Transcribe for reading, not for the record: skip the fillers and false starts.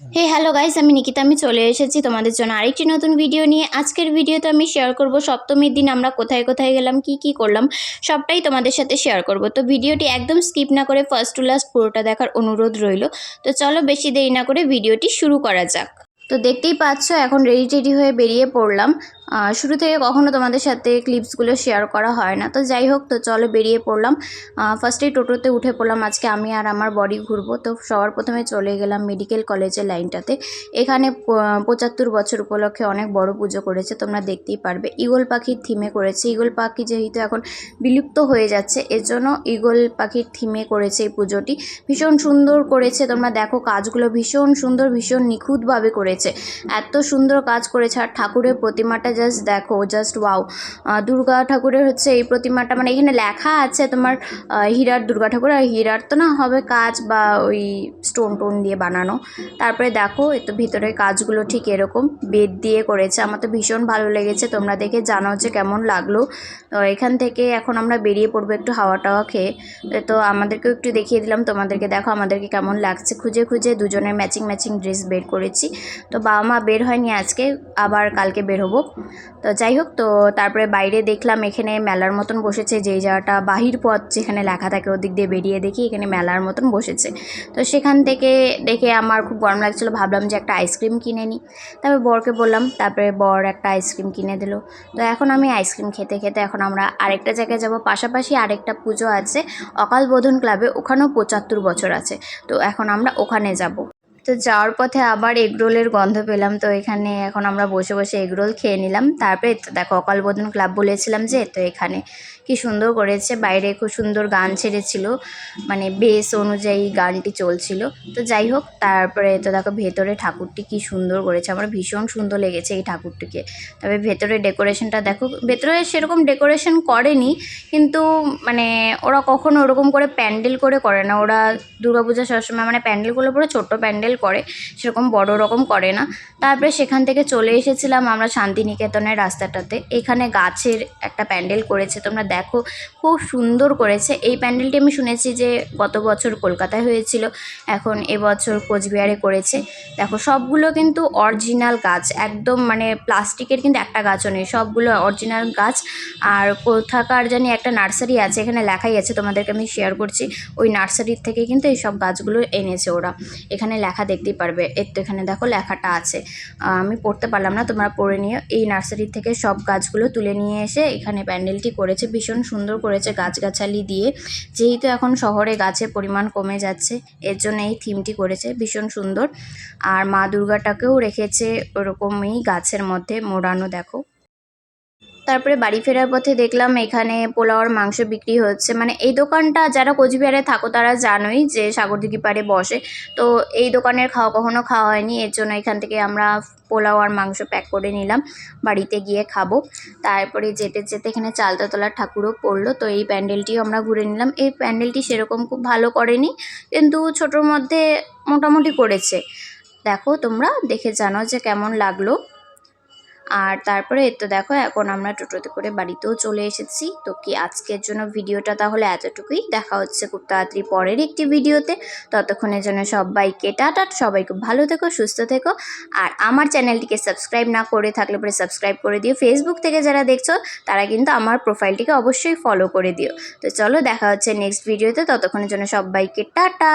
হে hello guys, আমি নিকিতা। আমি চলে এসেছি তোমাদের জন্য আরেকটি নতুন ভিডিও নিয়ে। আজকের ভিডিওতে আমি শেয়ার করব সপ্তমীর দিন আমরা কোথায় কোথায় গেলাম, কি কি করলাম, সবটাই তোমাদের সাথে শেয়ার করব। তো ভিডিওটি একদম স্কিপ না করে ফার্স্ট টু লাস্ট পুরোটা দেখার অনুরোধ রইল। তো চলো বেশি দেরি না করে ভিডিওটি শুরু করা যাক। তো দেখতেই পাচ্ছ এখন রেডি হয়ে বেরিয়ে পড়লাম। শুরু থেকে কখনো তোমাদের সাথে ক্লিপসগুলো শেয়ার করা হয় না, তো যাই হোক, তো চলো বেরিয়ে পড়লাম। ফার্স্টেই টোটোতে উঠে পড়লাম। আজকে আমি আর আমার বডি ঘুরবো, তো সবার প্রথমে চলে গেলাম মেডিকেল কলেজের লাইনটাতে। এখানে 75 বছর উপলক্ষে অনেক বড় পুজো করেছে, তোমরা দেখতেই পারবে। ঈগল পাখির থিমে করেছে। ঈগল পাখি যেহেতু এখন বিলুপ্ত হয়ে যাচ্ছে, এর জন্য ঈগল পাখির থিমে করেছে এই পুজোটি। ভীষণ সুন্দর করেছে, তোমরা দেখো কাজগুলো ভীষণ সুন্দর, ভীষণ নিখুঁতভাবে করেছে। এত সুন্দর কাজ করেছে। আর ঠাকুরের প্রতিমাটা জাস্ট দেখো, জাস্ট ওয়াও। দুর্গা ঠাকুরের হচ্ছে এই প্রতিমাটা, মানে এখানে লেখা আছে তোমার হীরার দুর্গা ঠাকুর, আর হীরার তো না হবে কাজ বা ওই স্টোন টোন দিয়ে বানানো। তারপরে দেখো এ তো ভিতরে কাজগুলো ঠিক এরকম বেদ দিয়ে করেছে। আমার তো ভীষণ ভালো লেগেছে, তোমরা দেখে জানাও যে কেমন লাগলো। তো এখান থেকে এখন আমরা বেরিয়ে পড়বো একটু হাওয়া টাওয়া খেয়ে। তো আমাদেরকেও একটু দেখিয়ে দিলাম তোমাদেরকে, দেখো আমাদেরকে কেমন লাগছে। খুঁজে খুঁজে দুজনের ম্যাচিং ম্যাচিং ড্রেস বের করেছি। তো বাবা মা বের হয়নি আজকে, আবার কালকে বের হবো। তো যাই হোক, তো তারপরে বাইরে দেখলাম এখানে মেলার মতন বসেছে, যেই জায়গাটা বাহির পথ যেখানে লেখা থাকে ওদিক দিয়ে বেরিয়ে দেখি এখানে মেলার মতন বসেছে। তো সেখান থেকে দেখে আমার খুব গরম লাগছিলো, ভাবলাম যে একটা আইসক্রিম কিনে নিই। তারপরে বরকে বললাম, তারপরে বর একটা আইসক্রিম কিনে দিল। তো এখন আমি আইসক্রিম খেতে খেতে এখন আমরা আরেকটা জায়গায় যাব। পাশাপাশি আরেকটা পুজো আছে অকাল বোধন ক্লাবে, ওখানেও 75 বছর আছে। তো এখন আমরা ওখানে যাব। তো যাওয়ার পথে আবার এগরোলের গন্ধ পেলাম, তো এখানে এখন আমরা বসে বসে এগরোল খেয়ে নিলাম। তারপরে তো দেখো অকালবোধন ক্লাব বলেছিলাম যে, তো এখানে কি সুন্দর করেছে। বাইরে খুব সুন্দর গান ছেড়েছিল, মানে বেস অনুযায়ী গানটি চলছিল। তো যাই হোক, তারপরে তো দেখো ভেতরে ঠাকুরটি কি সুন্দর করেছে, আমার ভীষণ সুন্দর লেগেছে এই ঠাকুরটিকে। তবে ভেতরে ডেকোরেশনটা দেখো, ভেতরে সেরকম ডেকোরেশন করেনি, কিন্তু মানে ওরা কখনো ওরকম করে প্যান্ডেল করে না। ওরা দুর্গাপূজা সবসময় মানে প্যান্ডেলগুলো পুরো ছোট্ট প্যান্ডেল করে, সেরকম বড় রকম করে না। তারপরে সেখান থেকে চলে এসেছিলাম আমরা শান্তিনিকেতনের রাস্তাটাতে। এখানে গাছের একটা প্যান্ডেল করেছে, তোমরা দেখো খুব সুন্দর করেছে। এই প্যান্ডেলটি আমি শুনেছি যে গত বছর কলকাতায় হয়েছিল, এখন এবছর কোচবিহারে করেছে। দেখো সবগুলো কিন্তু অরিজিনাল গাছ, একদম মানে প্লাস্টিকের কিন্তু একটা গাছও নেই, সবগুলো অরিজিনাল গাছ। আর কোথাকার জানি একটা নার্সারি আছে, এখানে লেখাই আছে, তোমাদেরকে আমি শেয়ার করছি। ওই নার্সারির থেকে কিন্তু এই সব গাছগুলো এনেছে ওরা। এখানে লেখা দেখতেই পারবে, এর তো এখানে দেখো লেখাটা আছে। আমি পড়তে পারলাম না, তোমরা পড়ে নিও। এই নার্সারি থেকে সব গাছগুলো তুলে নিয়ে এসে এখানে প্যান্ডেলটি করেছে, ভীষণ সুন্দর করেছে গাছগাছালি দিয়ে। যেহেতু এখন শহরে গাছের পরিমাণ কমে যাচ্ছে, এর জন্য এই থিমটি করেছে, ভীষণ সুন্দর। আর মা দুর্গাটাকেও রেখেছে ওরকমই গাছের মধ্যে মোড়ানো, দেখো। তারপরে বাড়ি ফেরার পথে দেখলাম এখানে পোলাও আর মাংস বিক্রি হচ্ছে। মানে এই দোকানটা যারা কোচবিহারে থাকো তারা জানোই যে সাগরদিঘি পাড়ে বসে। তো এই দোকানের কখনো খাওয়া হয়নি, এর জন্য এখান থেকে আমরা পোলাও আর মাংস প্যাক করে নিলাম, বাড়িতে গিয়ে খাবো। তারপরে যেতে যেতে এখানে চালতাতলার ঠাকুরও পড়লো, তো এই প্যান্ডেলটিও আমরা ঘুরে নিলাম। এই প্যান্ডেলটি সেরকম খুব ভালো করেনি, কিন্তু ছোটোর মধ্যে মোটামুটি করেছে। দেখো তোমরা দেখে জানো যে কেমন লাগলো। আর তারপরে তো দেখো এখন আমরা টোটোতে করে বাড়িতেও চলে এসেছি। তো কি আজকের জন্য ভিডিওটা তাহলে এতটুকুই, দেখা হচ্ছে খুব তাড়াতাড়ি পরের একটি ভিডিওতে। ততক্ষণের জন্য সবাইকে টাটা, সবাই খুব ভালো থেকো, সুস্থ থেকো। আর আমার চ্যানেলটিকে সাবস্ক্রাইব না করে থাকলে পরে সাবস্ক্রাইব করে দিও। ফেসবুক থেকে যারা দেখছো তারা কিন্তু আমার প্রোফাইলটিকে অবশ্যই ফলো করে দিও। তো চলো দেখা হচ্ছে নেক্সট ভিডিওতে, ততক্ষণের জন্য সবাইকে টাটা।